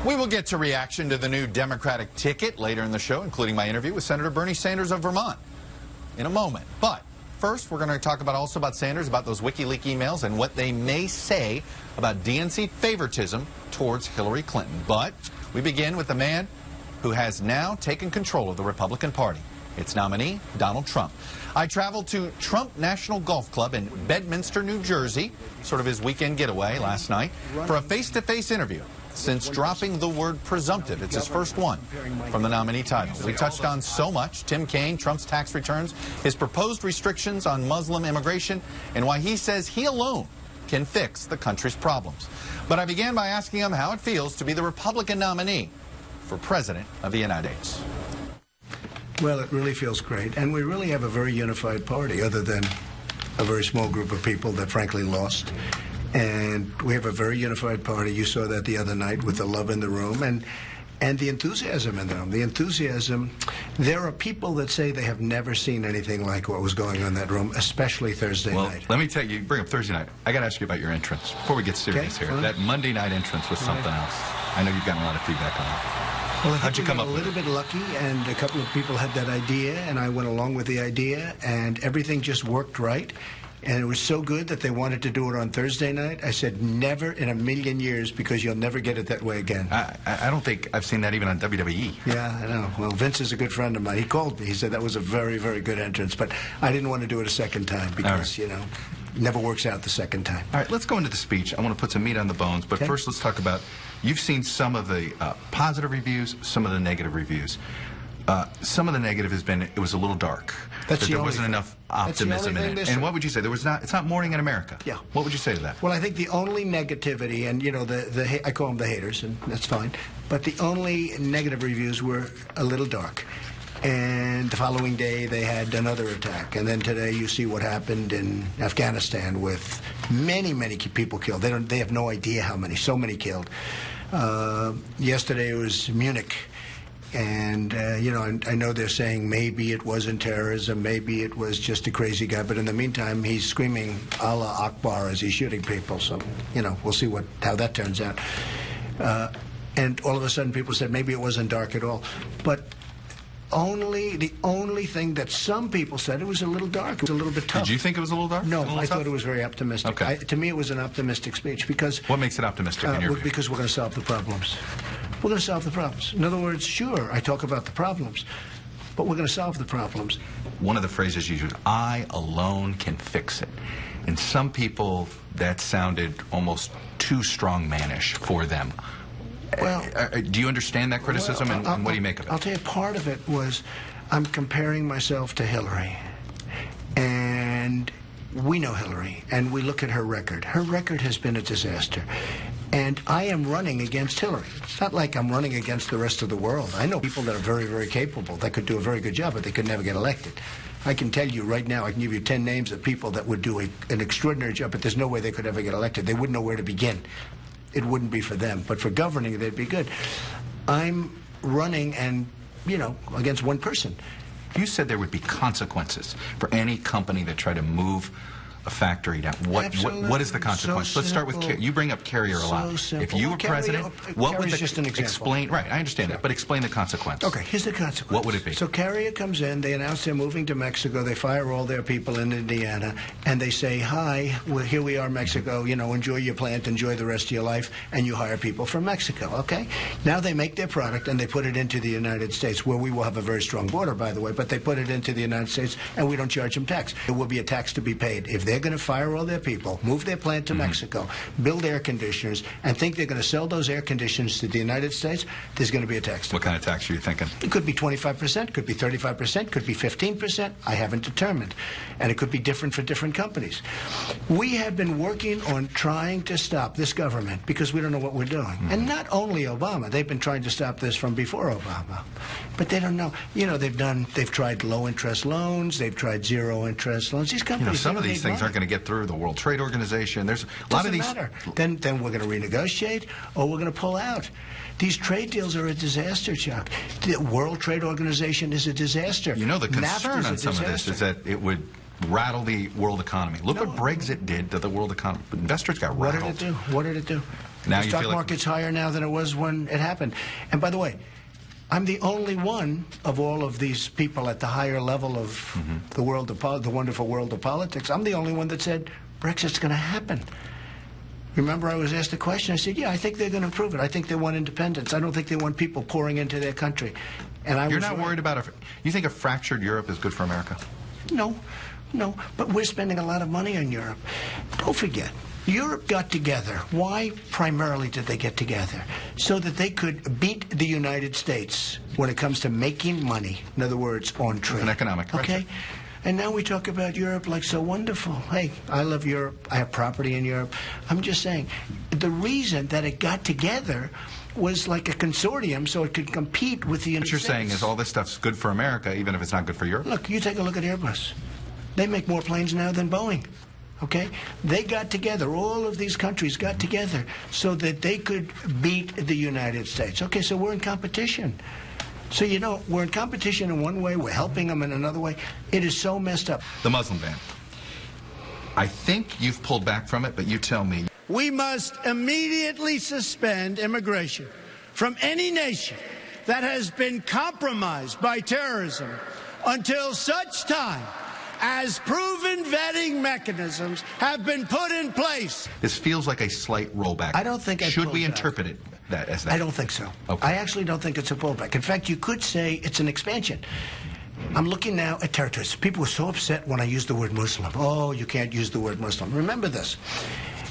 We will get to reaction to the new Democratic ticket later in the show, including my interview with Senator Bernie Sanders of Vermont in a moment. But first, we're going to talk also about Sanders, about those WikiLeaks emails and what they may say about DNC favoritism towards Hillary Clinton. But we begin with the man who has now taken control of the Republican Party. Its nominee, Donald Trump. I traveled to Trump National Golf Club in Bedminster, New Jersey, sort of his weekend getaway last night, for a face-to-face interview. Since dropping the word presumptive, it's his first one from the nominee title. We touched on so much: Tim Kaine, Trump's tax returns, his proposed restrictions on Muslim immigration, and why he says he alone can fix the country's problems. But I began by asking him how it feels to be the Republican nominee for President of the United States. Well, it really feels great, and we really have a very unified party, other than a very small group of people that frankly lost. And we have a very unified party. You saw that the other night with the love in the room and the enthusiasm in the room. The enthusiasm, there are people that say they have never seen anything like what was going on in that room, especially Thursday night. Let me tell you, bring up Thursday night. I got to ask you about your entrance before we get serious here. That Monday night entrance was something else. I know you've gotten a lot of feedback on it. Well, how'd you come up with it? A little bit lucky, and a couple of people had that idea, and I went along with the idea, and everything just worked right. And it was so good that they wanted to do it on Thursday night. I said, never in a million years, because you'll never get it that way again. I don't think I've seen that even on WWE. Yeah, I know. Well, Vince is a good friend of mine. He called me. He said that was a very, very good entrance. But I didn't want to do it a second time because, you know, it never works out the second time. All right, let's go into the speech. I want to put some meat on the bones. But first, let's talk about, you've seen some of the positive reviews, some of the negative reviews. Some of the negative has been it was a little dark. That there wasn't enough optimism in it. And what would you say? It's not Morning in America. Yeah. What would you say to that? Well, I think the only negativity, and you know, I call them the haters, and that's fine. But the only negative reviews were a little dark. And the following day they had another attack, and then today you see what happened in Afghanistan with many, many people killed. They have no idea how many. So many killed. Yesterday it was Munich. And, you know, I know they're saying maybe it wasn't terrorism, maybe it was just a crazy guy, but in the meantime, he's screaming Allah Akbar as he's shooting people. So, you know, we'll see how that turns out. And all of a sudden, people said maybe it wasn't dark at all. But the only thing that some people said, it was a little dark, it was a little bit tough. Did you think it was a little dark? No, I thought it was very optimistic. Okay. To me, it was an optimistic speech because... What makes it optimistic in your view? Because we're going to solve the problems. We're going to solve the problems. In other words, sure, I talk about the problems, but we're going to solve the problems. One of the phrases you use, I alone can fix it. And some people, that sounded almost too strongmanish for them. Well, do you understand that criticism, and what do you make of it? I'll tell you, part of it was I'm comparing myself to Hillary. And we know Hillary, and we look at her record. Her record has been a disaster. And I am running against Hillary. It's not like I'm running against the rest of the world. I know people that are very, very capable, that could do a very good job, but they could never get elected. I can tell you right now, I can give you 10 names of people that would do an extraordinary job, but there's no way they could ever get elected. They wouldn't know where to begin. It wouldn't be for them. But for governing, they'd be good. I'm running and, you know, against one person. You said there would be consequences for any company that tried to move a factory down. What is the consequence? So Let's start with you bring up Carrier a lot. If you were president, what would just an example. Explain? Right, I understand that, but explain the consequence. Okay, here's the consequence. What would it be? So Carrier comes in, they announce they're moving to Mexico, they fire all their people in Indiana, and they say, hi, well, here we are, Mexico, you know, enjoy your plant, enjoy the rest of your life, and you hire people from Mexico, okay? Now they make their product and they put it into the United States, where we will have a very strong border, by the way, but they put it into the United States and we don't charge them tax. There will be a tax to be paid. If they're going to fire all their people, move their plant to Mexico, build air conditioners, and think they're going to sell those air conditioners to the United States, there's going to be a tax. What kind of tax are you thinking? It could be 25%, could be 35%, could be 15%. I haven't determined. And it could be different for different companies. We have been working on trying to stop this government because we don't know what we're doing. And not only Obama. They've been trying to stop this from before Obama. But they don't know. You know, they've tried low-interest loans. They've tried zero-interest loans. These companies, some of these things aren't going to get through the World Trade Organization. There's a lot of these. Doesn't matter. Then we're going to renegotiate, or we're going to pull out. These trade deals are a disaster, Chuck. The World Trade Organization is a disaster. You know, the concern on some of this is that it would rattle the world economy. Look what Brexit did to the world economy. Investors got rattled. What did it do? Now The you stock feel like market's higher now than it was when it happened. And by the way, I'm the only one of all of these people at the higher level of the world of the wonderful world of politics. I'm the only one that said Brexit's going to happen. Remember, I was asked a question. I said, "Yeah, I think they're going to improve it. I think they want independence. I don't think they want people pouring into their country." And you're not worried about you think a fractured Europe is good for America? No, no. But we're spending a lot of money on Europe. Don't forget. Europe got together. Why primarily did they get together? So that they could beat the United States when it comes to making money. In other words, on trade. It's an economic okay? And now we talk about Europe like so wonderful. Hey, I love Europe. I have property in Europe. I'm just saying, the reason that it got together was like a consortium so it could compete with the United States. What you're saying is all this stuff's good for America, even if it's not good for Europe? Look, you take a look at Airbus. They make more planes now than Boeing. Okay? They got together. All of these countries got together so that they could beat the United States. Okay, so we're in competition. So, you know, we're in competition in one way. We're helping them in another way. It is so messed up. The Muslim ban. I think you've pulled back from it, but you tell me. We must immediately suspend immigration from any nation that has been compromised by terrorism until such time as proven vetting mechanisms have been put in place. This feels like a slight rollback. I don't think Should we interpret it as that? I don't think so. Okay. I actually don't think it's a rollback. In fact, you could say it's an expansion. I'm looking now at territories. People were so upset when I used the word Muslim. Oh, you can't use the word Muslim. Remember this.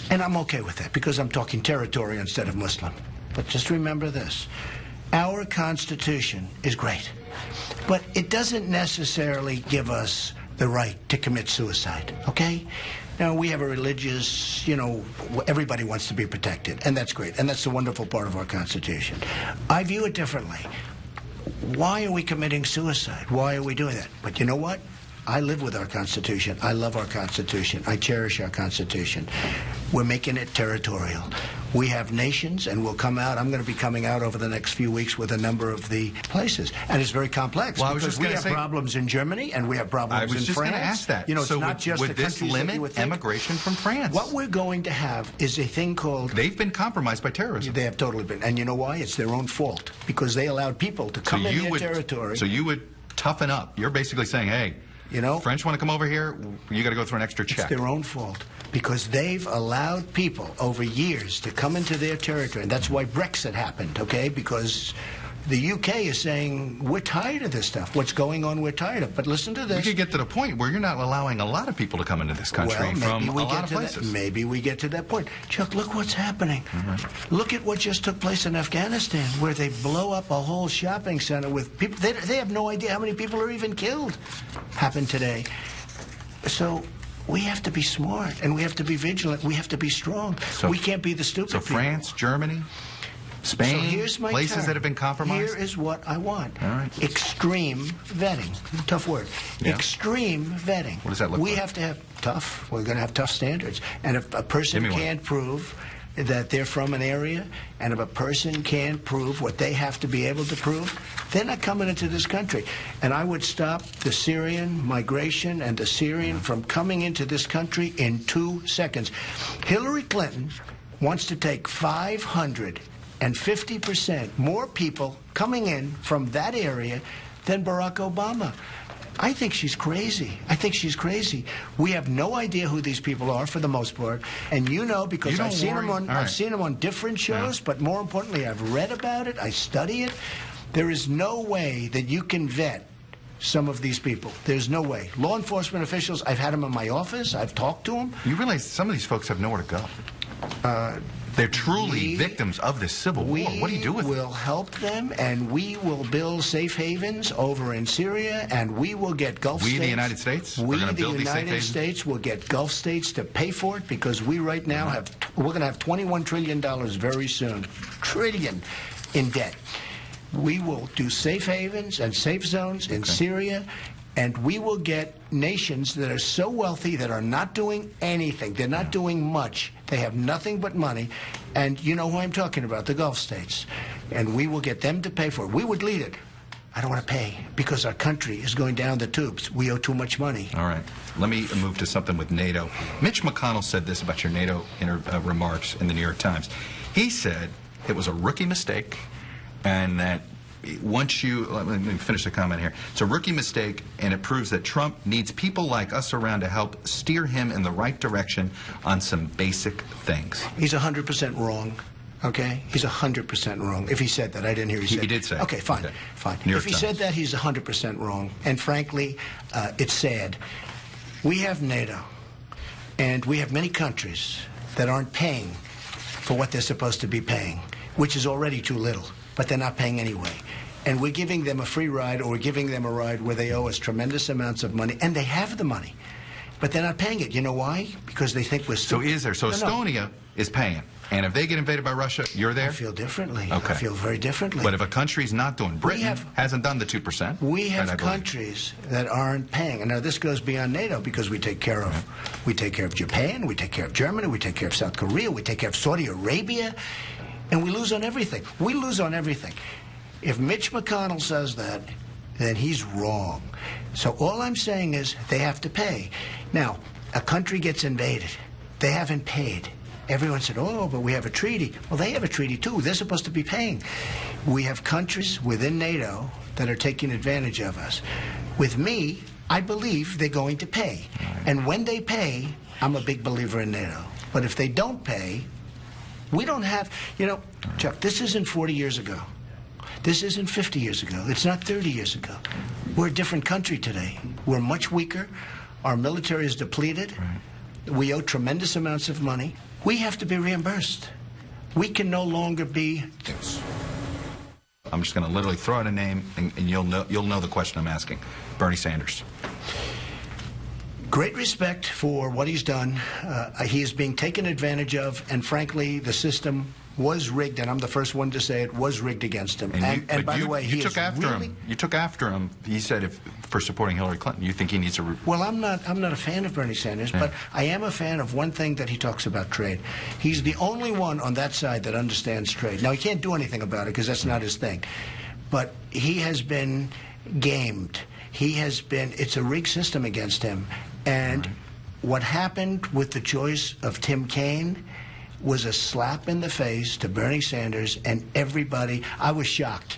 And I'm okay with that because I'm talking territory instead of Muslim. But just remember this. Our Constitution is great, but it doesn't necessarily give us the right to commit suicide, okay? Now, we have a religious, you know, everybody wants to be protected, and that's great, and that's the wonderful part of our Constitution. I view it differently. Why are we committing suicide? Why are we doing that? But you know what? I live with our Constitution. I love our Constitution. I cherish our Constitution. We're making it territorial. We have nations, and we'll come out. I'm going to be coming out over the next few weeks with a number of the places. And it's very complex. Well, I was because just we have problems in Germany, and we have problems in France. I was just going to ask that. You know, so it's not just would the this countries that you would limit think. immigration from France? What we're going to have is a thing called... They've been compromised by terrorism. They have totally been. And you know why? It's their own fault. Because they allowed people to come in their territory. So you would toughen up. You're basically saying, hey, you know, French want to come over here, you got to go through an extra check. It's their own fault because they've allowed people over years to come into their territory. And that's why Brexit happened, okay? Because the UK is saying, we're tired of this stuff. What's going on, we're tired of. But listen to this. We could get to the point where you're not allowing a lot of people to come into this country from a lot of places. Maybe we get to that point. Chuck, look what's happening. Look at what just took place in Afghanistan, where they blow up a whole shopping center with people. They have no idea how many people are even killed. Happened today. So we have to be smart, and we have to be vigilant. We have to be strong. So, we can't be the stupid people. So France, Germany, Spain, so here's my places that have been compromised? Here is what I want. All right. Extreme vetting. Tough word. Yeah. Extreme vetting. What does that look like? We have to have tough. We're going to have tough standards. And if a person can't prove that they're from an area, and if a person can't prove what they have to be able to prove, they're not coming into this country. And I would stop the Syrian migration and the Syrian from coming into this country in 2 seconds. Hillary Clinton wants to take 550% more people coming in from that area than Barack Obama. I think she's crazy. I think she's crazy. We have no idea who these people are for the most part. And you know, because I've seen them on different shows, but more importantly, I've read about it, I study it. There is no way that you can vet some of these people. There's no way. Law enforcement officials, I've had them in my office, I've talked to them. You realize some of these folks have nowhere to go. They're truly victims of this civil war. What do you do with them? We will help them, and we will build safe havens over in Syria, and we will get Gulf states. We, the United States? We, the United States, will get Gulf states to pay for it because we right now we're going to have $21 trillion very soon. Trillion in debt. We will do safe havens and safe zones in Syria, and we will get nations that are so wealthy that are not doing anything. They're not doing much. They have nothing but money. And you know who I'm talking about, the Gulf states. And we will get them to pay for it. We would lead it. I don't want to pay because our country is going down the tubes. We owe too much money. All right. Let me move to something with NATO. Mitch McConnell said this about your NATO remarks in the New York Times. He said it was a rookie mistake and that once you, let me finish the comment here. It's a rookie mistake, and it proves that Trump needs people like us around to help steer him in the right direction on some basic things. He's 100% wrong. Okay? He's 100% wrong. If he said that, I didn't hear he said. He did say. Okay, fine, okay. Fine. If he said that, he's 100% wrong. And frankly, it's sad. We have NATO, and we have many countries that aren't paying for what they're supposed to be paying, which is already too little, but they're not paying anyway. And we're giving them a free ride, or we're giving them a ride where they owe us tremendous amounts of money, and they have the money, but they're not paying it. You know why? Because they think we're stupid. So is there? So Estonia is paying. And if they get invaded by Russia, you're there? I feel differently. Okay. I feel very differently. But if a country's not doing, Britain hasn't done the 2%. We have countries that aren't paying. And now this goes beyond NATO because we take care of Japan, we take care of Germany, we take care of South Korea, we take care of Saudi Arabia, and we lose on everything. We lose on everything. If Mitch McConnell says that, then he's wrong. So all I'm saying is they have to pay. Now, a country gets invaded. They haven't paid. Everyone said, oh, but we have a treaty. Well, they have a treaty, too. They're supposed to be paying. We have countries within NATO that are taking advantage of us. With me, I believe they're going to pay. And when they pay, I'm a big believer in NATO. But if they don't pay, we don't have, you know, Chuck, this isn't 40 years ago. This isn't 50 years ago. It's not 30 years ago. We're a different country today. We're much weaker. Our military is depleted. We owe tremendous amounts of money. We have to be reimbursed. We can no longer be... I'm just going to literally throw out a name, and you'll know the question I'm asking. Bernie Sanders. Great respect for what he's done. He is being taken advantage of, and frankly, the system was rigged, and I'm the first one to say it was rigged against him. And by the way, he took after him. You took after him. He said for supporting Hillary Clinton. You think he needs to? Well, I'm not a fan of Bernie Sanders, but I am a fan of one thing that he talks about: trade. He's the only one on that side that understands trade. Now he can't do anything about it because that's not his thing, but he has been gamed. He has been. It's a rigged system against him, and what happened with the choice of Tim Kaine was a slap in the face to Bernie Sanders and everybody. I was shocked.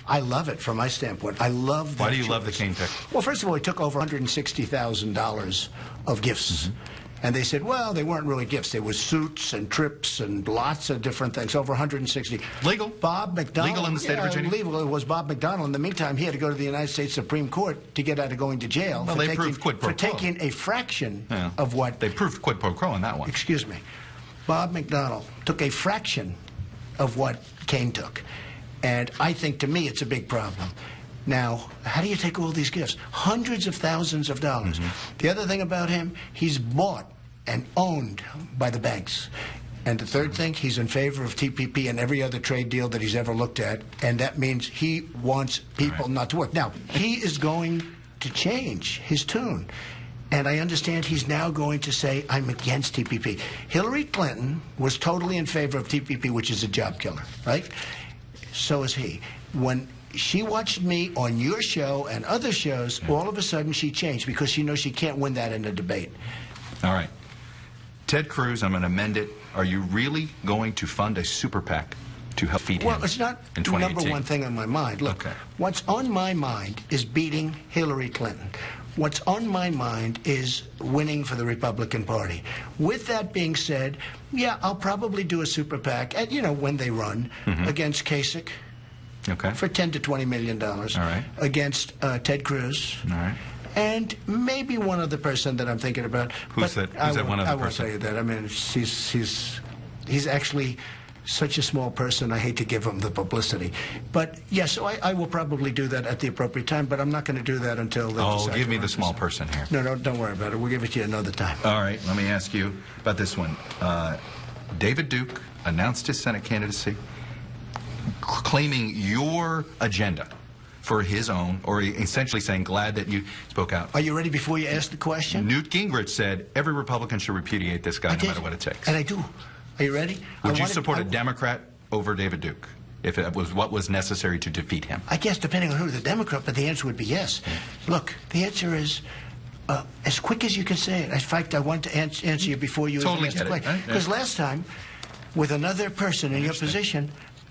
I love it from my standpoint. I love that. Why do you choice. love the Kaine pick? Well, first of all, he took over $160,000 of gifts. And they said, well, they weren't really gifts. They were suits and trips and lots of different things, over 160. Legal? Bob McDonnell. Legal in the state of Virginia? Legal. It was Bob McDonnell. In the meantime, he had to go to the United States Supreme Court to get out of going to jail well, for taking a fraction of what... They proved quid pro quo on that one. Excuse me. Bob McDonnell took a fraction of what Kaine took. And I think, to me, it's a big problem. Now, how do you take all these gifts? Hundreds of thousands of dollars. The other thing about him, he's bought and owned by the banks. And the third thing, he's in favor of TPP and every other trade deal that he's ever looked at. And that means he wants people not to work. Now, he is going to change his tune. And I understand he's now going to say, I'm against TPP. Hillary Clinton was totally in favor of TPP, which is a job killer, right? So is he. When she watched me on your show and other shows, all of a sudden she changed because she knows she can't win that in a debate. All right. Ted Cruz, I'm going to amend it. Are you really going to fund a super PAC to help feed him? Well, it's not the number one thing on my mind. Look, what's on my mind is beating Hillary Clinton. What's on my mind is winning for the Republican Party. With that being said, yeah, I'll probably do a super PAC, at, you know, when they run, against Kasich for $10 to $20 million. All right. Against Ted Cruz. All right. And maybe one other person that I'm thinking about. Who's that? Who's that one other person? I won't tell you that. I mean, he's actually such a small person, I hate to give him the publicity. But, yes, so I will probably do that at the appropriate time, but I'm not going to do that until... give me the small person here. No, don't worry about it. We'll give it to you another time. All right, let me ask you about this one. David Duke announced his Senate candidacy, claiming your agenda for his own, or essentially saying, glad that you spoke out. Are you ready before you ask the question? Newt Gingrich said, every Republican should repudiate this guy no matter what it takes. And I do. Are you ready? Would you support a Democrat over David Duke? if it was what was necessary to defeat him? I guess depending on who the Democrat, but the answer would be yes. Look, the answer is as quick as you can say it. In fact, I want to answer you before you totally ask the question. Because last time, with another person in your position,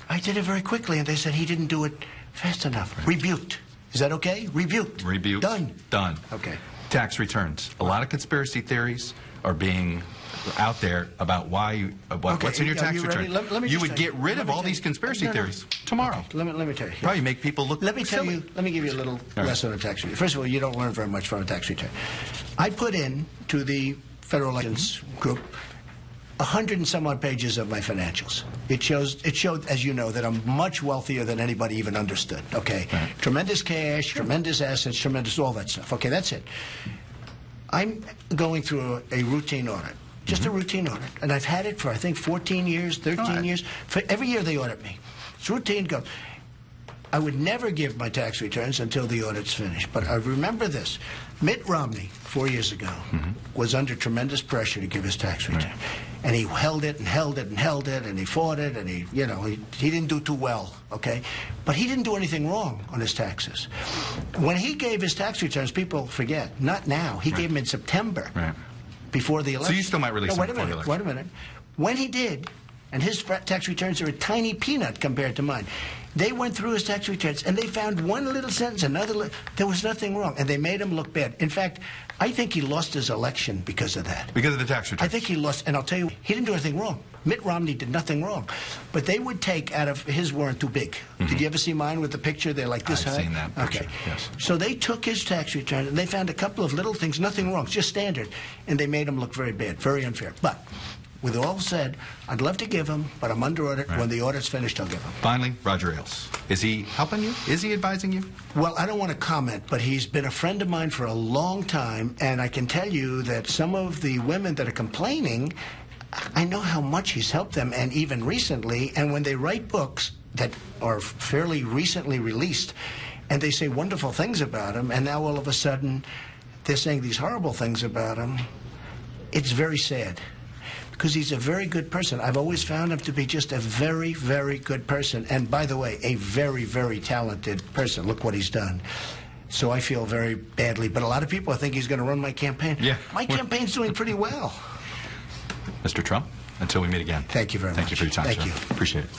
I did it very quickly, and they said he didn't do it fast enough. Right. Rebuked. Is that okay? Rebuked. Rebuked. Done. Done. Okay. Tax returns. A lot of conspiracy theories are being out there about why what's in your tax return. You would get rid of all these conspiracy theories tomorrow. Okay. Let me tell you. Probably make people look Let me silly. give you a little lesson on tax return. First of all, you don't learn very much from a tax return. I put in to the Federal Elections Group 100 and some odd pages of my financials. It showed, as you know, that I'm much wealthier than anybody even understood. Okay, right. Tremendous cash, tremendous assets, tremendous all that stuff. Okay, that's it. I'm going through a routine audit. Just a routine audit. And I've had it for, I think, 14 years, 13 years. For every year they audit me. It's routine. Go. I would never give my tax returns until the audit's finished. But I remember this. Mitt Romney, 4 years ago, was under tremendous pressure to give his tax return. Right. And he held it and held it and held it, and he fought it, and he didn't do too well, okay? But he didn't do anything wrong on his taxes. When he gave his tax returns, people forget, not now. He gave them in September. Right. Before the election. So you still might release them before the election. Wait a minute. When he did, and his tax returns are a tiny peanut compared to mine, they went through his tax returns, and they found one little sentence, there was nothing wrong, and they made him look bad. In fact, I think he lost his election because of that. Because of the tax returns? I think he lost, and I'll tell you, he didn't do anything wrong. Mitt Romney did nothing wrong. But they would take out of, his weren't too big. Did you ever see mine with the picture? They're like this high? I've seen that picture, yes. So they took his tax return, and they found a couple of little things, nothing wrong, just standard, and they made him look very bad, very unfair. But with all said, I'd love to give him, but I'm under audit. Right. When the audit's finished, I'll give him. Finally, Roger Ailes. Is he helping you? Is he advising you? Well, I don't want to comment, but he's been a friend of mine for a long time, and I can tell you that some of the women that are complaining, I know how much he's helped them, and even recently, and when they write books that are fairly recently released, and they say wonderful things about him, and now all of a sudden they're saying these horrible things about him, it's very sad. Because he's a very good person. I've always found him to be just a very, very good person. And by the way, a very, very talented person. Look what he's done. So I feel very badly. But a lot of people think he's going to run my campaign. Yeah. My campaign's doing pretty well. Mr. Trump, until we meet again. Thank you very much. Thank you for your time, Thank sir. you. Appreciate it.